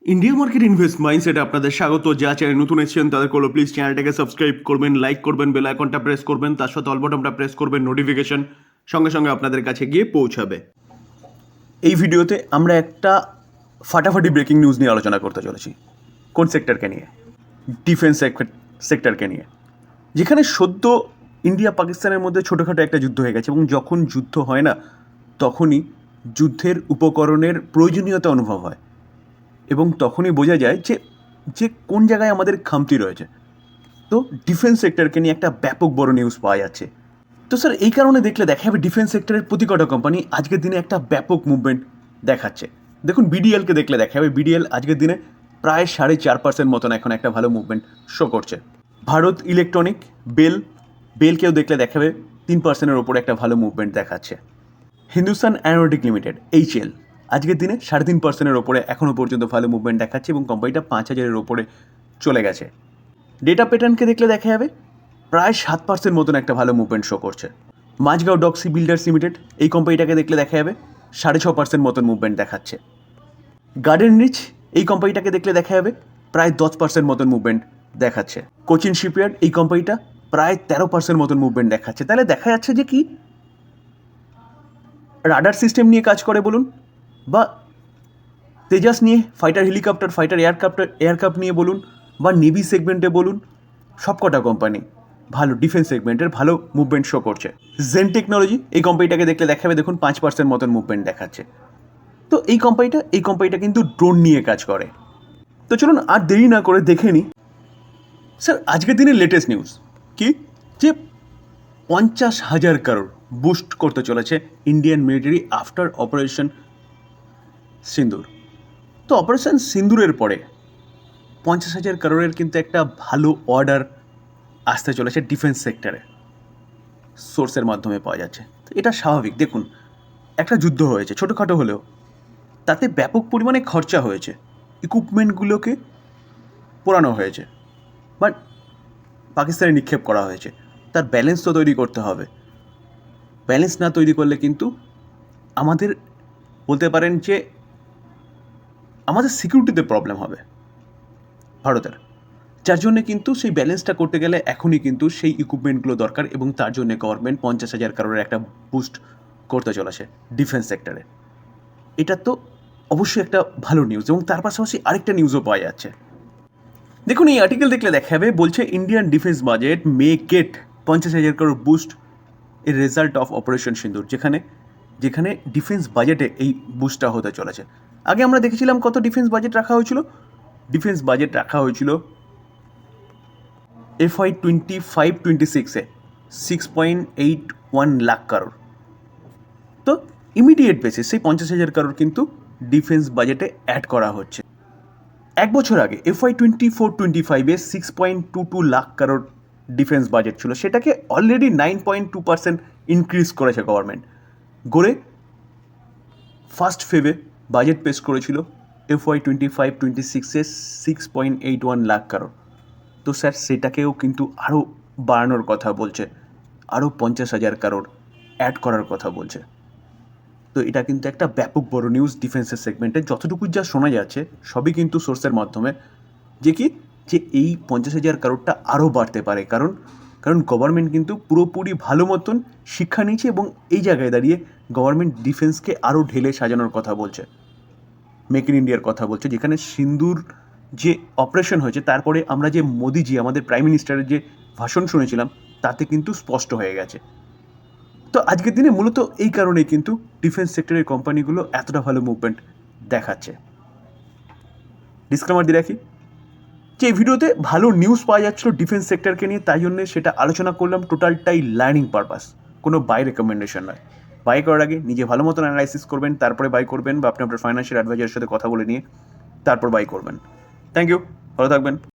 India market invest মাইন্ডসেটে আপনাদের স্বাগত। যা চ্যানেল নতুন এসেছেন তাদের করলো প্লিজ চ্যানেলটাকে সাবস্ক্রাইব করবেন, লাইক করবেন, বেল আইকনটা প্রেস করবেন, তার সাথে অল বাটনটা প্রেস করবেন, নোটিফিকেশন সঙ্গে সঙ্গে আপনাদের কাছে গিয়ে পৌঁছাবে। এই ভিডিওতে আমরা একটা ফাটাফাটি ব্রেকিং নিউজ নিয়ে আলোচনা করতে চলেছি। কোন সেক্টরকে নিয়ে? ডিফেন্স সেক্টরকে নিয়ে, যেখানে সদ্য ইন্ডিয়া পাকিস্তানের মধ্যে ছোটোখাটো একটা যুদ্ধ হয়ে গেছে এবং যখন যুদ্ধ হয় না তখনই যুদ্ধের উপকরণের প্রয়োজনীয়তা অনুভব হয় এবং তখনই বোঝা যায় যে কোন জায়গায় আমাদের খামতি রয়েছে। তো ডিফেন্স সেক্টরকে নিয়ে একটা ব্যাপক বড় নিউজ পাওয়া যাচ্ছে। তো স্যার এই কারণে দেখলে দেখা যাবে ডিফেন্স সেক্টরের প্রতি কটা কোম্পানি আজকের দিনে একটা ব্যাপক মুভমেন্ট দেখাচ্ছে। দেখুন বিডিএলকে দেখলে দেখা যাবে বিডিএল আজকের দিনে প্রায় 4.5% মতন এখন একটা ভালো মুভমেন্ট শো করছে। ভারত ইলেকট্রনিক, বেলকেও দেখলে দেখাবে 3%-এর ওপরে একটা ভালো মুভমেন্ট দেখাচ্ছে। হিন্দুস্তান অ্যারোনটিক লিমিটেড HL আজকের দিনে 3.5%-এর ওপরে এখনও পর্যন্ত ভালো মুভমেন্ট দেখাচ্ছে এবং কোম্পানিটা 5,000-এর ওপরে চলে গেছে। ডেটা প্যাটার্নকে দেখলে দেখা যাবে প্রায় 7% মতন একটা ভালো মুভমেন্ট শো করছে। মাঝগাঁও ডক্সি বিল্ডার্স লিমিটেড, এই কোম্পানিটাকে দেখলে দেখা যাবে 6.5% মতন মুভমেন্ট দেখাচ্ছে। গার্ডেন রিচ, এই কোম্পানিটাকে দেখলে দেখা যাবে প্রায় 10% মতন মুভমেন্ট দেখাচ্ছে। কোচিন শিপইয়ার্ড, এই কোম্পানিটা প্রায় 13% মতন মুভমেন্ট দেখাচ্ছে। তাহলে দেখা যাচ্ছে যে কি রাডার সিস্টেম নিয়ে কাজ করে বলুন, বা তেজাস নিয়ে ফাইটার হেলিকপ্টার, ফাইটার এয়ারক্রাফট নিয়ে বলুন, বা নেভি সেগমেন্টে বলুন, সবকটা কোম্পানি ভালো ডিফেন্স সেগমেন্টের ভালো মুভমেন্ট শো করছে। জেন টেকনোলজি, এই কোম্পানিটাকে দেখলে দেখাবে দেখুন 5% মতন মুভমেন্ট দেখাচ্ছে। তো এই কোম্পানিটা কিন্তু ড্রোন নিয়ে কাজ করে। তো চলুন আর দেরি না করে দেখে নিই স্যার আজকের দিনের লেটেস্ট নিউজ কি, যে 50,000 কারোর বুস্ট করতে চলেছে ইন্ডিয়ান মিলিটারি আফটার অপারেশন সিন্দুর। তো অপারেশন সিন্দুরের পরে 50,000 কারোরের কিন্তু একটা ভালো অর্ডার আসতে চলেছে ডিফেন্স সেক্টরে, সোর্সের মাধ্যমে পাওয়া যাচ্ছে। তো এটা স্বাভাবিক। দেখুন একটা যুদ্ধ হয়েছে ছোটোখাটো হলেও, তাতে ব্যাপক পরিমাণে খরচা হয়েছে, ইকুইপমেন্টগুলোকে পোড়ানো হয়েছে, বাট পাকিস্তানে নিক্ষেপ করা হয়েছে। তার ব্যালেন্স তো তৈরি করতে হবে। ব্যালেন্স না তৈরি করলে কিন্তু আমাদের বলতে পারেন যে আমাদের সিকিউরিটিতে প্রবলেম হবে ভারতের। যার জন্যে কিন্তু সেই ব্যালেন্সটা করতে গেলে এখনই কিন্তু সেই ইকুইপমেন্টগুলো দরকার এবং তার জন্যে গভর্নমেন্ট 50,000 কারোর একটা বুস্ট করতে চলেছে ডিফেন্স সেক্টরে। এটা তো অবশ্যই একটা ভালো নিউজ এবং তার পাশাপাশি আরেকটা নিউজও পাওয়া যাচ্ছে। দেখুন এই আর্টিকেল দেখলে দেখা যাবে বলছে Indian defence budget may get 50,000 কারোর boost a result of operation সিন্দুর, যেখানে ডিফেন্স বাজেটে এই বুস্টটা হতে চলেছে। আগে আমরা দেখেছিলাম কত ডিফেন্স বাজেট রাখা হয়েছিল। ডিফেন্স বাজেট রাখা হয়েছিল FY 25-26-এ 6.81 লাখ কারোর। তো ইমিডিয়েট বেসিস সেই 50,000 কারোর কিন্তু ডিফেন্স বাজেটে অ্যাড করা হচ্ছে। এক বছর আগে FY 24-25-এ 6.22 লাখ কারোর ডিফেন্স বাজেট ছিল, সেটাকে অলরেডি 9.2% ইনক্রিজ করেছে গভর্নমেন্ট। গড়ে ফার্স্ট ফেবে বাজেট পেশ করেছিল FY 25-26-এ 6.81 লাখ কারোর। তো স্যার সেটাকেও কিন্তু আরও বাড়ানোর কথা বলছে, আরও 50,000 কারোর অ্যাড করার কথা বলছে। তো এটা কিন্তু একটা ব্যাপক বড় নিউজ ডিফেন্সের সেগমেন্টে। যতটুকু যা শোনা যাচ্ছে সবই কিন্তু সোর্সের মাধ্যমে, যে এই 50,000 কারোরটা আরও বাড়তে পারে, কারণ গভর্নমেন্ট কিন্তু পুরোপুরি ভালো মতন শিক্ষা নিয়েছে এবং এই জায়গায় দাঁড়িয়ে গভর্নমেন্ট ডিফেন্সকে আরও ঢেলে সাজানোর কথা বলছে, মেক ইন ইন্ডিয়ার কথা বলছে। যেখানে সিন্দুর যে অপারেশন হয়েছে তারপরে আমরা যে মোদিজি আমাদের প্রাইম মিনিস্টারের যে ভাষণ শুনেছিলাম তাতে কিন্তু স্পষ্ট হয়ে গেছে। তো আজকের দিনে মূলত এই কারণেই কিন্তু ডিফেন্স সেক্টরের কোম্পানিগুলো এতটা ভালো মুভমেন্ট দেখাচ্ছে। ডিসক্লেমার দিয়ে রাখি যে এই ভিডিওতে ভালো নিউজ পাওয়া যাচ্ছিল ডিফেন্স সেক্টরকে নিয়ে, তাই জন্য সেটা আলোচনা করলাম, টোটালটাই লার্নিং পারপাস, কোনো বাই রেকমেন্ডেশন নয়। বাই করার আগে নিজে ভালো মতন অ্যানালাইসিস করবেন, তারপরে বাই করবেন, বা আপনি আপনার ফাইন্যান্সিয়াল অ্যাডভাইজারের সাথে কথা বলে নিয়ে তারপর বাই করবেন। থ্যাংক ইউ, ভালো থাকবেন।